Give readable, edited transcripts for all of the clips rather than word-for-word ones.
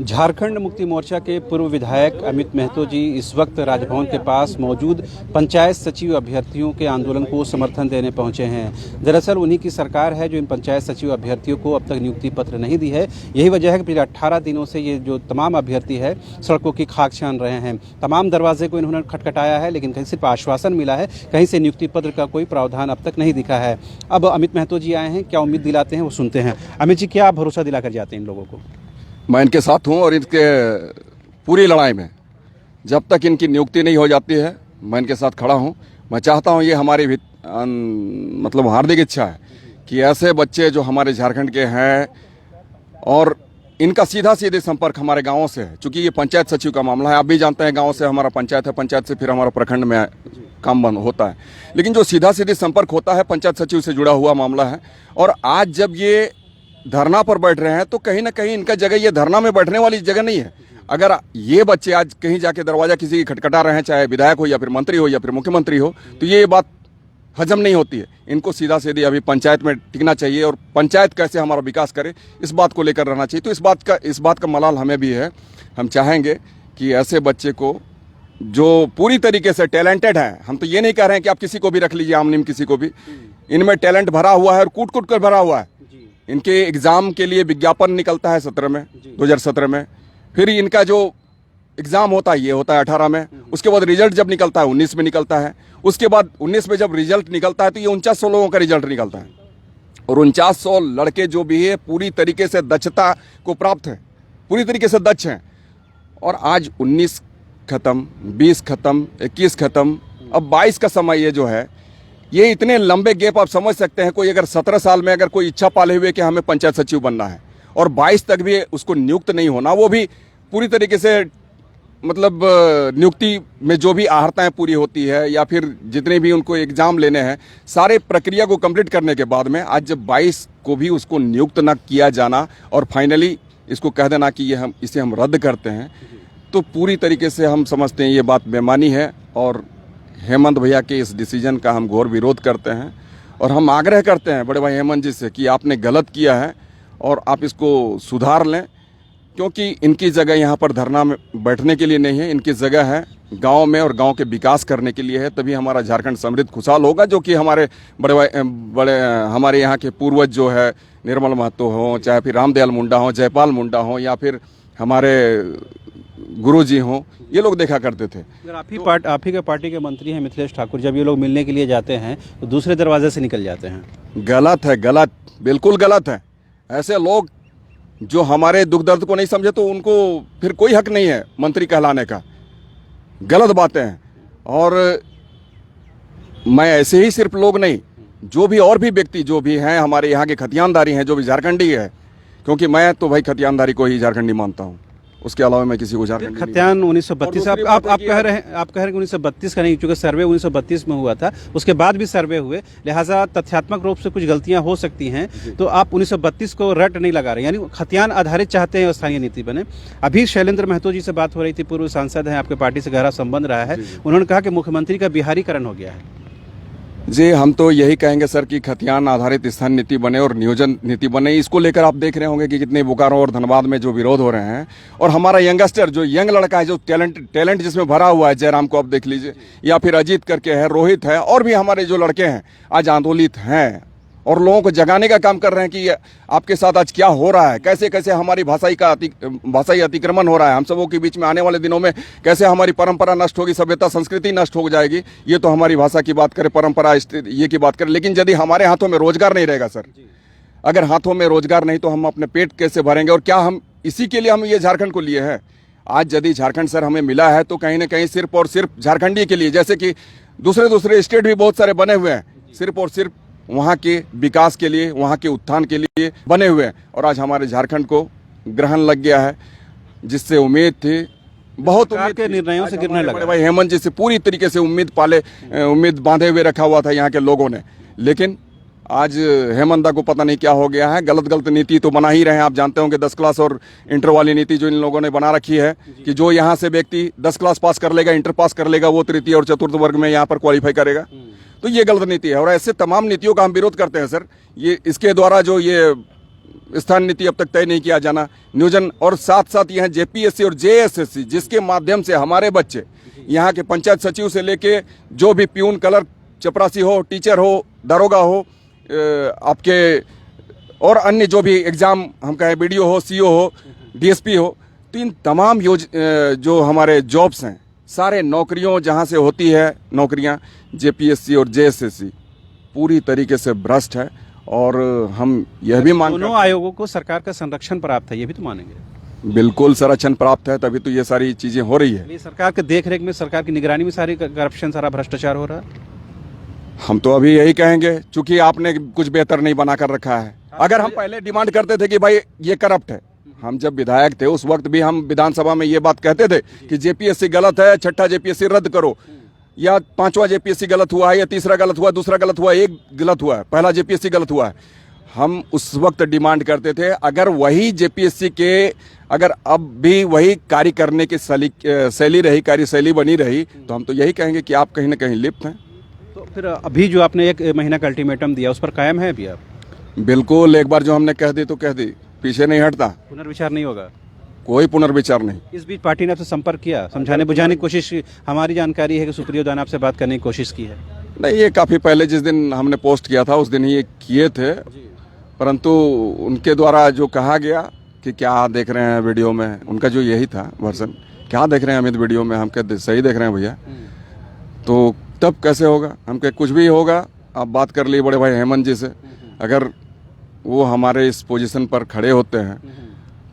झारखंड मुक्ति मोर्चा के पूर्व विधायक अमित महतो जी इस वक्त राजभवन के पास मौजूद पंचायत सचिव अभ्यर्थियों के आंदोलन को समर्थन देने पहुंचे हैं। दरअसल उन्हीं की सरकार है जो इन पंचायत सचिव अभ्यर्थियों को अब तक नियुक्ति पत्र नहीं दी है। यही वजह है कि पिछले 18 दिनों से ये जो तमाम अभ्यर्थी है सड़कों की खाक छान रहे हैं। तमाम दरवाजे को इन्होंने खटखटाया है, लेकिन कहीं सिर्फ आश्वासन मिला है, कहीं से नियुक्ति पत्र का कोई प्रावधान अब तक नहीं दिखा है। अब अमित महतो जी आए हैं, क्या उम्मीद दिलाते हैं वो सुनते हैं। अमित जी, क्या भरोसा दिलाकर जाते हैं इन लोगों को? मैं इनके साथ हूं और इनके पूरी लड़ाई में जब तक इनकी नियुक्ति नहीं हो जाती है मैं इनके साथ खड़ा हूं। मैं चाहता हूं, ये हमारी भी मतलब हार्दिक इच्छा है कि ऐसे बच्चे जो हमारे झारखंड के हैं और इनका सीधा सीधे संपर्क हमारे गांवों से है। चूंकि ये पंचायत सचिव का मामला है, आप भी जानते हैं, गाँव से हमारा पंचायत है, पंचायत से फिर हमारा प्रखंड में काम बंद होता है, लेकिन जो सीधा सीधे संपर्क होता है पंचायत सचिव से जुड़ा हुआ मामला है। और आज जब ये धरना पर बैठ रहे हैं तो कहीं ना कहीं इनका जगह ये धरना में बैठने वाली जगह नहीं है। अगर ये बच्चे आज कहीं जाके दरवाजा किसी की खटखटा रहे हैं, चाहे विधायक हो या फिर मंत्री हो या फिर मुख्यमंत्री हो, तो ये बात हजम नहीं होती है। इनको सीधा सीधे अभी पंचायत में टिकना चाहिए और पंचायत कैसे हमारा विकास करे इस बात को लेकर रहना चाहिए। तो इस बात का मलाल हमें भी है। हम चाहेंगे कि ऐसे बच्चे को जो पूरी तरीके से टैलेंटेड हैं, हम तो ये नहीं कह रहे हैं कि आप किसी को भी रख लीजिए, आम निम किसी को भी, इनमें टैलेंट भरा हुआ है और कूट कूट कर भरा हुआ है। इनके एग्ज़ाम के लिए विज्ञापन निकलता है 2017 में, फिर इनका जो एग्ज़ाम होता है ये होता है 18 में, उसके बाद रिजल्ट जब निकलता है 19 में निकलता है, उसके बाद 19 में जब रिजल्ट निकलता है तो ये 4900 लोगों का रिजल्ट निकलता है। और 4900 लड़के जो भी है पूरी तरीके से दक्षता को प्राप्त है, पूरी तरीके से दक्ष हैं। और आज 19 खत्म, 20 खत्म, 21 खत्म, अब 22 का समय ये जो है, ये इतने लंबे गैप आप समझ सकते हैं। कोई अगर 17 साल में अगर कोई इच्छा पाले हुए कि हमें पंचायत सचिव बनना है और 22 तक भी उसको नियुक्त नहीं होना, वो भी पूरी तरीके से मतलब नियुक्ति में जो भी आहर्ताएं पूरी होती है या फिर जितने भी उनको एग्जाम लेने हैं, सारे प्रक्रिया को कंप्लीट करने के बाद में आज जब 22 को भी उसको नियुक्त न किया जाना और फाइनली इसको कह देना कि इसे हम रद्द करते हैं, तो पूरी तरीके से हम समझते हैं ये बात बेईमानी है। और हेमंत भैया के इस डिसीजन का हम घोर विरोध करते हैं और हम आग्रह करते हैं बड़े भाई हेमंत जी से कि आपने गलत किया है और आप इसको सुधार लें, क्योंकि इनकी जगह यहाँ पर धरना में बैठने के लिए नहीं है। इनकी जगह है गांव में और गांव के विकास करने के लिए है। तभी हमारा झारखंड समृद्ध खुशहाल होगा, जो कि हमारे बड़े हमारे यहाँ के पूर्वज जो है निर्मल महतो हों, चाहे फिर रामदयाल मुंडा हों, जयपाल मुंडा हों या फिर हमारे गुरुजी हों, ये लोग देखा करते थे। अगर आप ही के पार्टी के मंत्री हैं मिथिलेश ठाकुर, जब ये लोग मिलने के लिए जाते हैं तो दूसरे दरवाजे से निकल जाते हैं। गलत है, गलत, बिल्कुल गलत है। ऐसे लोग जो हमारे दुख दर्द को नहीं समझे तो उनको फिर कोई हक नहीं है मंत्री कहलाने का। गलत बातें हैं। और मैं ऐसे ही सिर्फ लोग नहीं, जो भी और भी व्यक्ति जो भी हैं हमारे यहाँ के खतियानदारी हैं, जो भी झारखंडी है, क्योंकि मैं तो भाई खतियानदारी को ही झारखंडी मानता हूँ, उसके अलावा मैं किसी को झारखंड खतियान 1932 आप कह रहे हैं कि 1932 का नहीं, चूंकि सर्वे 1932 में हुआ था, उसके बाद भी सर्वे हुए, लिहाजा तथ्यात्मक रूप से कुछ गलतियां हो सकती हैं, तो आप 1932 को रट नहीं लगा रहे, यानी खतियान आधारित चाहते हैं स्थानीय नीति बने। अभी शैलेंद्र महतो जी से बात हो रही थी, पूर्व सांसद हैं, आपके पार्टी से गहरा संबंध रहा है, उन्होंने कहा कि मुख्यमंत्री का बिहारीकरण हो गया है। जी, हम तो यही कहेंगे सर कि खतियान आधारित स्थान नीति बने और नियोजन नीति बने। इसको लेकर आप देख रहे होंगे कि कितने बोकारो और धनबाद में जो विरोध हो रहे हैं। और हमारा यंगस्टर जो यंग लड़का है, जो टैलेंट जिसमें भरा हुआ है, जयराम को आप देख लीजिए, या फिर अजीत करके है, रोहित है, और भी हमारे जो लड़के हैं आज आंदोलित हैं और लोगों को जगाने का काम कर रहे हैं कि आपके साथ आज क्या हो रहा है, कैसे कैसे हमारी भाषाई अतिक्रमण हो रहा है, हम सबों के बीच में आने वाले दिनों में कैसे हमारी परंपरा नष्ट होगी, सभ्यता संस्कृति नष्ट हो जाएगी। ये तो हमारी भाषा की बात करें, परंपरा ये की बात करें, लेकिन यदि हमारे हाथों में रोजगार नहीं रहेगा सर, अगर हाथों में रोजगार नहीं तो हम अपने पेट कैसे भरेंगे? और क्या हम इसी के लिए हम ये झारखंड को लिए हैं? आज यदि झारखंड सर हमें मिला है तो कहीं ना कहीं सिर्फ और सिर्फ झारखंडी के लिए, जैसे कि दूसरे स्टेट भी बहुत सारे बने हुए हैं, सिर्फ और सिर्फ वहाँ के विकास के लिए, वहाँ के उत्थान के लिए बने हुए हैं। और आज हमारे झारखंड को ग्रहण लग गया है, जिससे उम्मीद थी, बहुत उम्मीद के निर्णयों से गिरने लगा। भाई हेमंत जी से पूरी तरीके से उम्मीद बांधे हुए रखा हुआ था यहाँ के लोगों ने, लेकिन आज हेमंत दा को पता नहीं क्या हो गया है। गलत नीति तो बना ही रहे हैं। आप जानते होंगे 10 क्लास और इंटर वाली नीति जो इन लोगों ने बना रखी है कि जो यहाँ से व्यक्ति 10 क्लास पास कर लेगा, इंटर पास कर लेगा, वो तृतीय और चतुर्थ वर्ग में यहाँ पर क्वालिफाई करेगा। तो ये गलत नीति है और ऐसे तमाम नीतियों का हम विरोध करते हैं सर। ये इसके द्वारा जो ये स्थान नीति अब तक तय नहीं किया जाना नियोजन, और साथ साथ यहाँ जेपीएससी और जेएसएससी जिसके माध्यम से हमारे बच्चे यहाँ के पंचायत सचिव से लेके जो भी प्यून, क्लर्क, चपरासी हो, टीचर हो, दरोगा हो, आपके और अन्य जो भी एग्ज़ाम हम कहें बीडीओ हो, सीओ हो, डीएसपी हो, तो इन तमाम जो हमारे जॉब्स हैं, सारे नौकरियों जहाँ से होती है नौकरियाँ, जेपीएससी और जेएसएससी पूरी तरीके से भ्रष्ट है। और हम यह भी मानते हैं दोनों आयोगों को सरकार का संरक्षण प्राप्त है, ये भी तो मानेंगे। बिल्कुल संरक्षण प्राप्त है, तभी तो ये सारी चीज़ें हो रही है। ये सरकार के देख रेख में, सरकार की निगरानी में सारी करप्शन, सारा भ्रष्टाचार हो रहा है। हम तो अभी यही कहेंगे, चूंकि आपने कुछ बेहतर नहीं बना कर रखा है। अगर हम पहले डिमांड करते थे कि भाई ये करप्ट है, हम जब विधायक थे उस वक्त भी हम विधानसभा में ये बात कहते थे कि जेपीएससी गलत है, छठा जेपीएससी रद्द करो, या पांचवा जेपीएससी गलत हुआ है, या तीसरा गलत हुआ, दूसरा गलत हुआ, एक गलत हुआ है, पहला जेपीएससी गलत हुआ है। हम उस वक्त डिमांड करते थे, अगर वही जेपीएससी के अगर अब भी वही कार्य करने की शैली रही, कार्यशैली बनी रही, तो हम तो यही कहेंगे कि आप कहीं ना कहीं लिप्त हैं। तो फिर अभी जो आपने 1 महीना का अल्टीमेटम दिया, उस पर कायम है अभी आप? बिल्कुल, एक बार जो हमने कह दी तो कह दी, पीछे नहीं हटता, पुनर्विचार नहीं होगा? कोई पुनर्विचार नहीं। इस बीच पार्टी ने आपसे संपर्क किया, समझाने बुझाने की कोशिश की? हमारी जानकारी है कि सुप्रियो ने आपसे बात करने की कोशिश की है। नहीं, ये काफ़ी पहले जिस दिन हमने पोस्ट किया था उस दिन ही ये किए थे, परंतु उनके द्वारा जो कहा गया कि क्या देख रहे हैं वीडियो में, उनका जो यही था वर्जन, क्या देख रहे हैं अमित वीडियो में, हम कहते सही देख रहे हैं भैया। तो तब कैसे होगा, हम कहे कुछ भी होगा, आप बात कर लिए बड़े भाई हेमंत जी से, अगर वो हमारे इस पोजीशन पर खड़े होते हैं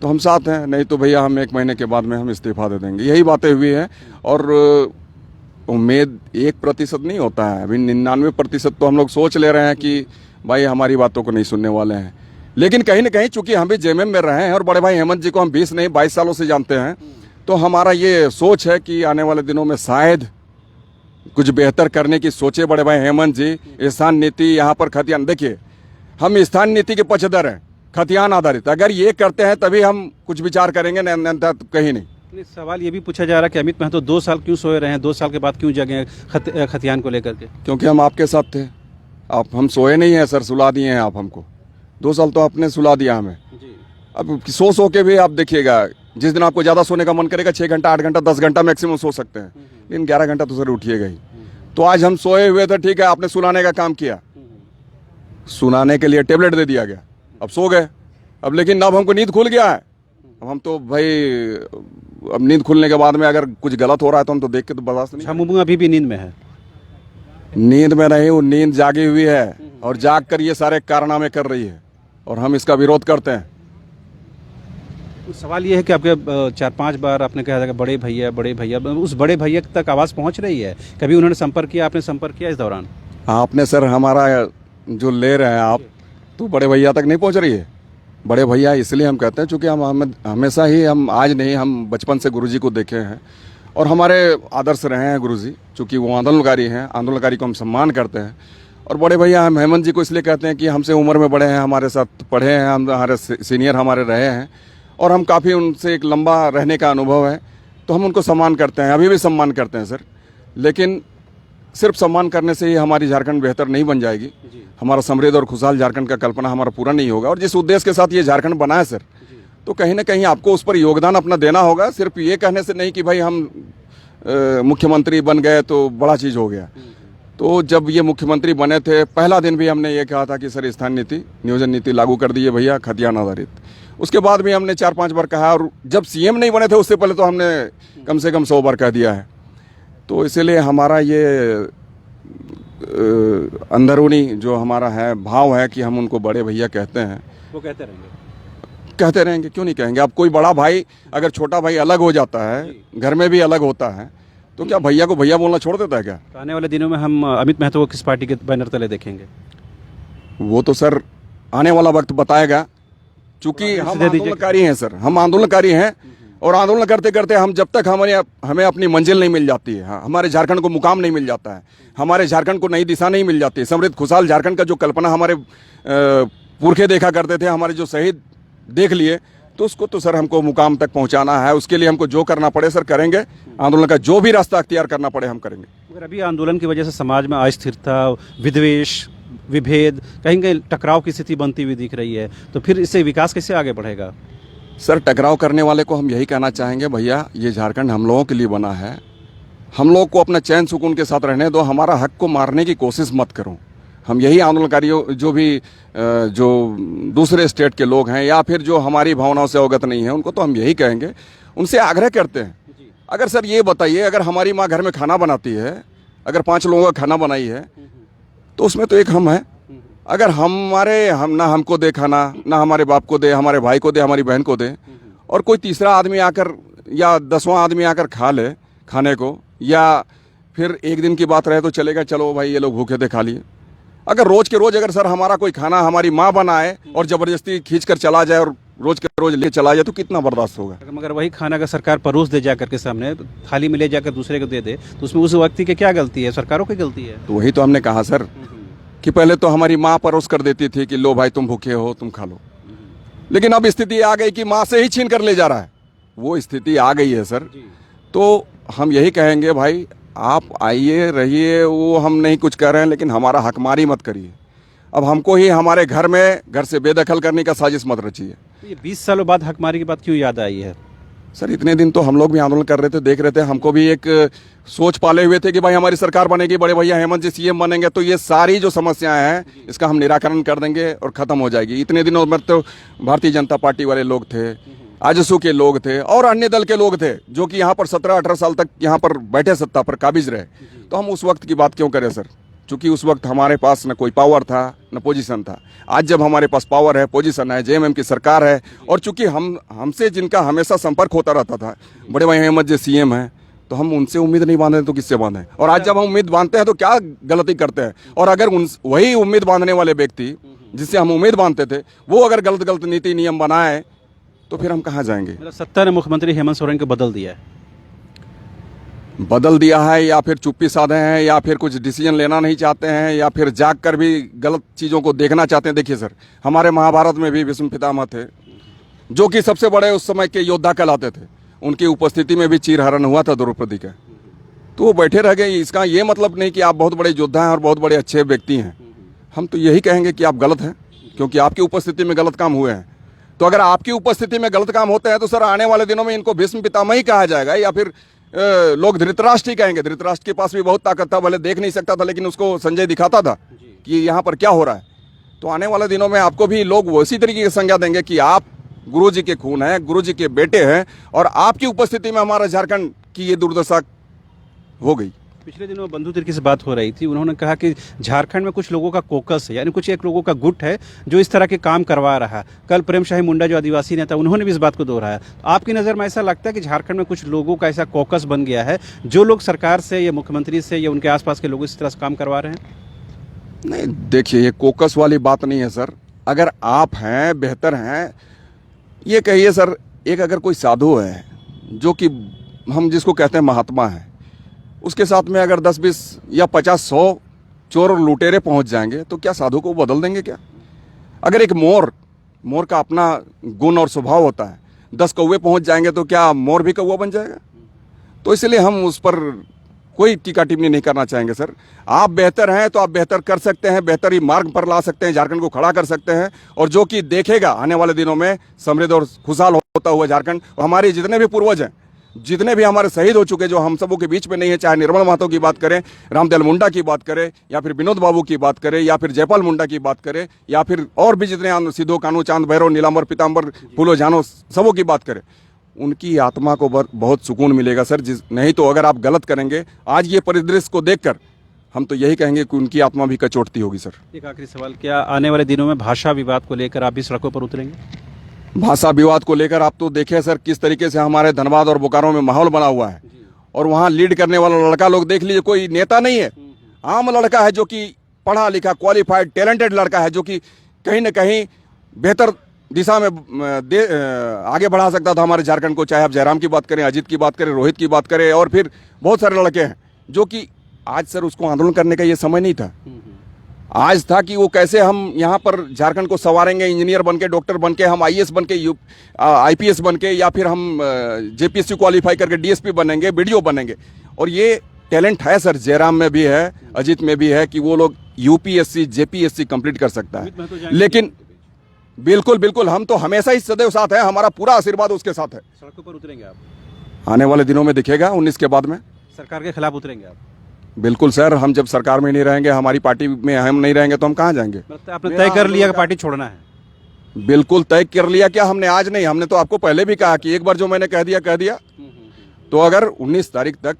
तो हम साथ हैं, नहीं तो भैया हम 1 महीने के बाद में हम इस्तीफा दे देंगे। यही बातें हुई हैं। और उम्मीद 1% नहीं होता है, अभी 99% तो हम लोग सोच ले रहे हैं कि भाई हमारी बातों को नहीं सुनने वाले हैं। लेकिन कहीं ना कहीं चूंकि हम भी जेएमएम में रहे हैं और बड़े भाई हेमंत जी को हम 20 नहीं 22 सालों से जानते हैं, तो हमारा ये सोच है कि आने वाले दिनों में शायद कुछ बेहतर करने की सोचे बड़े भाई हेमंत जी। स्थान नीति यहाँ पर खतियान, देखिए हम स्थान नीति के पक्षधर हैं, खतियान आधारित, अगर ये करते हैं तभी हम कुछ विचार करेंगे, अन्यथा कहीं नहीं। सवाल ये भी पूछा जा रहा है कि अमित महतो 2 साल क्यों सोए रहे हैं, 2 साल के बाद क्यों जगे खतियान को लेकर के? क्योंकि हम आपके साथ थे। आप, हम सोए नहीं हैं सर, सुला दिए हैं आप हमको। 2 साल तो आपने सुला दिया हमें। अब सो के भी आप देखिएगा, जिस दिन आपको ज़्यादा सोने का मन करेगा 6 घंटा 8 घंटा 10 घंटा मैक्सिमम सो सकते हैं, लेकिन 11 घंटा तो सर उठिएगा ही। तो आज हम सोए हुए थे, ठीक है, आपने सुलाने का काम किया, सुनाने के लिए टेबलेट दे दिया गया, अब सो गए। अब लेकिन अब हमको नींद खुल गया है, अब हम तो भाई, अब नींद खुलने के बाद में अगर कुछ गलत हो रहा है तो हम तो देख के तो बर्दाश्त नहीं। हम अभी भी नींद में है? नींद में नहीं, वो नींद जागी हुई है और जाग कर ये सारे कारनामे कर रही है और हम इसका विरोध करते हैं। सवाल ये है कि आपके 4-5 बार आपने कहा था कि बड़े भैया, उस बड़े भैया तक आवाज़ पहुंच रही है? कभी उन्होंने संपर्क किया, आपने संपर्क किया इस दौरान? आपने सर हमारा जो ले रहे हैं आप, तो बड़े भैया तक नहीं पहुंच रही है। बड़े भैया इसलिए हम कहते हैं चूँकि हम हमेशा ही, हम आज नहीं, हम बचपन से गुरुजी को देखे हैं और हमारे आदर्श रहे हैं गुरुजी, चूँकि वो आंदोलनकारी हैं, आंदोलनकारी को हम सम्मान करते हैं। और बड़े भैया हम हेमंत जी को इसलिए कहते हैं कि हमसे उम्र में बड़े हैं, हमारे साथ पढ़े हैं, हमारे सीनियर हमारे रहे हैं और हम काफ़ी उनसे एक लंबा रहने का अनुभव है, तो हम उनको सम्मान करते हैं, अभी भी सम्मान करते हैं सर। लेकिन सिर्फ सम्मान करने से ही हमारी झारखंड बेहतर नहीं बन जाएगी, हमारा समृद्ध और खुशहाल झारखंड का कल्पना हमारा पूरा नहीं होगा। और जिस उद्देश्य के साथ ये झारखंड बना है सर, तो कहीं ना कहीं आपको उस पर योगदान अपना देना होगा। सिर्फ ये कहने से नहीं कि भाई हम मुख्यमंत्री बन गए तो बड़ा चीज़ हो गया। तो जब ये मुख्यमंत्री बने थे, पहला दिन भी हमने ये कहा था कि सर स्थान नीति, नियोजन नीति लागू कर दीजिए भैया, खतियान आधारित। उसके बाद भी हमने 4-5 बार कहा, और जब सीएम नहीं बने थे उससे पहले तो हमने कम से कम 100 बार कह दिया है। तो इसलिए हमारा ये अंदरूनी जो हमारा है भाव है कि हम उनको बड़े भैया कहते हैं। वो कहते रहेंगे, क्यों नहीं कहेंगे। अब कोई बड़ा भाई, अगर छोटा भाई अलग हो जाता है, घर में भी अलग होता है, तो क्या भैया को भैया बोलना छोड़ देता है क्या? तो आने वाले दिनों में हम अमित महतो को किस पार्टी के बैनर तले देखेंगे? वो तो सर आने वाला वक्त बताएगा, चूंकि हम आंदोलनकारी हैं सर, हम आंदोलनकारी हैं और आंदोलन करते करते हम जब तक हमें अपनी मंजिल नहीं मिल जाती है, हमारे झारखंड को मुकाम नहीं मिल जाता है, हमारे झारखंड को नई दिशा नहीं मिल जाती है, समृद्ध खुशहाल झारखंड का जो कल्पना हमारे पुरखे देखा करते थे, हमारे जो शहीद देख लिए, तो उसको तो सर हमको मुकाम तक पहुंचाना है। उसके लिए हमको जो करना पड़े सर करेंगे, आंदोलन का जो भी रास्ता अख्तियार करना पड़े हम करेंगे। अगर अभी आंदोलन की वजह से समाज में अस्थिरता, विद्वेष विभेद, कहीं कहीं टकराव की स्थिति बनती हुई दिख रही है, तो फिर इससे विकास कैसे आगे बढ़ेगा? सर, टकराव करने वाले को हम यही कहना चाहेंगे, भैया ये झारखंड हम लोगों के लिए बना है, हम लोग को अपना चैन सुकून के साथ रहने दो, हमारा हक को मारने की कोशिश मत करो। हम यही आंदोलनकारियों जो दूसरे स्टेट के लोग हैं या फिर जो हमारी भावनाओं से अवगत नहीं है, उनको तो हम यही कहेंगे, उनसे आग्रह करते हैं। अगर सर ये बताइए, अगर हमारी माँ घर में खाना बनाती है, अगर 5 लोगों का खाना बनाई है, तो उसमें तो एक हम हैं। अगर हम ना हमको दे खाना, ना हमारे बाप को दे, हमारे भाई को दे, हमारी बहन को दे, और कोई तीसरा आदमी आकर या 10वां आदमी आकर खा ले खाने को, या फिर एक दिन की बात रहे तो चलेगा, चलो भाई ये लोग भूखे थे खा लिए। अगर रोज के रोज अगर सर हमारा कोई खाना हमारी माँ बनाए और ज़बरदस्ती खींच कर चला जाए और रोज के रोज ले चला जाए, तो कितना बर्दाश्त होगा? मगर वही खाना अगर सरकार परोस दे जाकर के सामने, थाली में ले जाकर दूसरे को दे दे, तो उसमें उस व्यक्ति की क्या गलती है? सरकारों की गलती है। तो वही तो हमने कहा सर कि पहले तो हमारी माँ परोस कर देती थी कि लो भाई तुम भूखे हो, तुम खा लो, लेकिन अब स्थिति आ गई कि माँ से ही छीन कर ले जा रहा है, वो स्थिति आ गई है सर। तो हम यही कहेंगे, भाई आप आइए रहिए, वो हम नहीं कुछ कह रहे हैं, लेकिन हमारा हकमारी मत करिए। अब हमको ही हमारे घर से बेदखल करने का साजिश मत रचिए। ये 20 सालों बाद हकमारी की बात क्यों याद आई है? सर, इतने दिन तो हम लोग भी आंदोलन कर रहे थे, देख रहे थे, हमको भी एक सोच पाले हुए थे कि भाई हमारी सरकार बनेगी, बड़े भैया हेमंत जी सीएम बनेंगे, तो ये सारी जो समस्याएं हैं इसका हम निराकरण कर देंगे और ख़त्म हो जाएगी। इतने दिनों में तो भारतीय जनता पार्टी वाले लोग थे, आजसू के लोग थे और अन्य दल के लोग थे जो कि यहाँ पर 17-18 साल तक यहाँ पर बैठे, सत्ता पर काबिज रहे। तो हम उस वक्त की बात क्यों करें सर? चूँकि उस वक्त हमारे पास न कोई पावर था न पोजीशन था। आज जब हमारे पास पावर है, पोजीशन है, जेएमएम की सरकार है, और चूँकि हमसे जिनका हमेशा संपर्क होता रहता था, बड़े भाई हेमंत जी सीएम हैं, तो हम उनसे उम्मीद नहीं बांधे तो किससे बांधें? और आज जब हम उम्मीद बांधते हैं तो क्या गलती करते हैं? और अगर वही उम्मीद बांधने वाले व्यक्ति जिससे हम उम्मीद बांधते थे, वो अगर गलत नीति नियम बनाए, तो फिर हम कहाँ जाएंगे? मतलब सत्ता ने मुख्यमंत्री हेमंत सोरेन को बदल दिया है, या फिर चुप्पी साधे हैं, या फिर कुछ डिसीजन लेना नहीं चाहते हैं, या फिर जाग कर भी गलत चीज़ों को देखना चाहते हैं। देखिए सर, हमारे महाभारत में भी भीष्म पितामह थे, जो कि सबसे बड़े उस समय के योद्धा कहलाते थे, उनकी उपस्थिति में भी चीरहरण हुआ था द्रौपदी का, तो वो बैठे रह गए। इसका ये मतलब नहीं कि आप बहुत बड़े योद्धा हैं और बहुत बड़े अच्छे व्यक्ति हैं। हम तो यही कहेंगे कि आप गलत हैं, क्योंकि आपकी उपस्थिति में गलत काम हुए हैं। तो अगर आपकी उपस्थिति में गलत काम होते हैं तो सर आने वाले दिनों में इनको भीष्म पितामह ही कहा जाएगा, या फिर लोग धृतराष्ट्र ही कहेंगे। धृतराष्ट्र के पास भी बहुत ताकत था, भले देख नहीं सकता था, लेकिन उसको संजय दिखाता था कि यहाँ पर क्या हो रहा है। तो आने वाले दिनों में आपको भी लोग उसी तरीके की संज्ञा देंगे कि आप गुरु जी के खून हैं, गुरु जी के बेटे हैं, और आपकी उपस्थिति में हमारा झारखंड की ये दुर्दशा हो गई। पिछले दिनों बंधु तिर्की से बात हो रही थी, उन्होंने कहा कि झारखंड में कुछ लोगों का कोकस है, यानी कुछ एक लोगों का गुट है जो इस तरह के काम करवा रहा है। कल प्रेम शाही मुंडा जो आदिवासी नेता, उन्होंने भी इस बात को दोहराया। तो आपकी नज़र में ऐसा लगता है कि झारखंड में कुछ लोगों का ऐसा कोकस बन गया है जो लोग सरकार से या मुख्यमंत्री से या उनके आसपास के लोग इस तरह से काम करवा रहे हैं? नहीं, देखिए, ये कोकस वाली बात नहीं है सर। अगर आप हैं, बेहतर हैं, ये कहिए सर, एक अगर कोई साधु है जो कि हम जिसको कहते हैं महात्मा है, उसके साथ में अगर 10-20 या 50-100 चोर और लुटेरे पहुंच जाएंगे, तो क्या साधु को बदल देंगे क्या? अगर एक मोर का अपना गुण और स्वभाव होता है, 10 कौवे पहुंच जाएंगे तो क्या मोर भी कौवा बन जाएगा? तो इसलिए हम उस पर कोई टीका टिप्पणी नहीं करना चाहेंगे सर। आप बेहतर हैं तो आप बेहतर कर सकते हैं, बेहतर ही मार्ग पर ला सकते हैं, झारखंड को खड़ा कर सकते हैं, और जो कि देखेगा आने वाले दिनों में समृद्ध और खुशहाल होता हुआ झारखंड। और हमारे जितने भी पूर्वज हैं, जितने भी हमारे शहीद हो चुके, जो हम सबों के बीच में नहीं है, चाहे निर्मल महतो की बात करें, रामदयाल मुंडा की बात करें, या फिर विनोद बाबू की बात करें, या फिर जयपाल मुंडा की बात करें, या फिर और भी जितने सिद्धो कानू, चांद भैरव, नीलांबर, पीताम्बर, फूलो झानो, सबों की बात करें, उनकी आत्मा को बहुत सुकून मिलेगा सर। नहीं तो अगर आप गलत करेंगे, आज ये परिदृश्य को देखकर हम तो यही कहेंगे कि उनकी आत्मा भी कचोटती होगी सर। एक आखिरी सवाल, क्या आने वाले दिनों में भाषा विवाद को लेकर आप भी सड़कों पर उतरेंगे? भाषा विवाद को लेकर आप तो देखें सर, किस तरीके से हमारे धनबाद और बोकारो में माहौल बना हुआ है, और वहाँ लीड करने वाला लड़का लोग देख लीजिए, कोई नेता नहीं है, आम लड़का है जो कि पढ़ा लिखा, क्वालिफाइड, टैलेंटेड लड़का है, जो कि कहीं ना कहीं बेहतर दिशा में आगे बढ़ा सकता था हमारे झारखंड को। चाहे आप जयराम की बात करें, अजीत की बात करें, रोहित की बात करें, और फिर बहुत सारे लड़के हैं जो कि आज सर उसको आंदोलन करने का ये समय नहीं था। आज था कि वो कैसे हम यहाँ पर झारखंड को संवारेंगे, इंजीनियर बनके, डॉक्टर बनके, हम आईएएस बनके, आईपीएस बनके, या फिर हम जेपीएससी क्वालिफाई करके डीएसपी बनेंगे, बीडीओ बनेंगे। और ये टैलेंट है सर, जयराम में भी है, अजीत में भी है कि वो लोग यूपीएससी जेपीएससी कंप्लीट कर सकता अमित महतो है। जाएंगे लेकिन बिल्कुल बिल्कुल, हम तो हमेशा ही सदैव साथ है, हमारा पूरा आशीर्वाद उसके साथ है। सड़कों पर उतरेंगे आप? आने वाले दिनों में दिखेगा 19 के बाद में। सरकार के खिलाफ उतरेंगे आप? बिल्कुल सर, हम जब सरकार में नहीं रहेंगे, हमारी पार्टी में हम नहीं रहेंगे तो हम कहाँ जाएंगे। मतलब आपने तय कर लिया कि पार्टी छोड़ना है? बिल्कुल तय कर लिया। क्या हमने आज नहीं, हमने तो आपको पहले भी कहा कि एक बार जो मैंने कह दिया। तो अगर 19 तारीख तक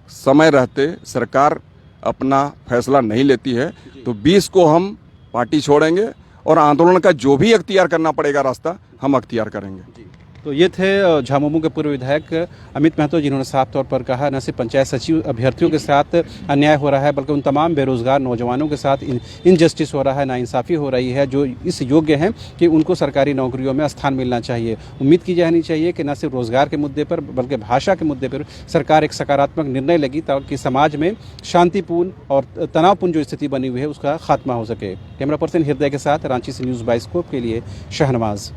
समय रहते सरकार अपना फैसला नहीं लेती है तो 20 को हम पार्टी छोड़ेंगे और आंदोलन का जो भी अख्तियार करना पड़ेगा रास्ता हम अख्तियार करेंगे। तो ये थे झामुमो के पूर्व विधायक अमित महतो, जिन्होंने साफ तौर पर कहा न सिर्फ पंचायत सचिव अभ्यर्थियों के साथ अन्याय हो रहा है बल्कि उन तमाम बेरोजगार नौजवानों के साथ इनजस्टिस हो रहा है, नाइंसाफ़ी हो रही है, जो इस योग्य हैं कि उनको सरकारी नौकरियों में स्थान मिलना चाहिए। उम्मीद की जानी चाहिए कि न सिर्फ रोजगार के मुद्दे पर बल्कि भाषा के मुद्दे पर सरकार एक सकारात्मक निर्णय लेगी ताकि समाज में शांतिपूर्ण और तनावपूर्ण जो स्थिति बनी हुई है उसका खात्मा हो सके। कैमरा पर्सन हृदय के साथ रांची से न्यूज़ बाइस्कोप के लिए शहनवाज।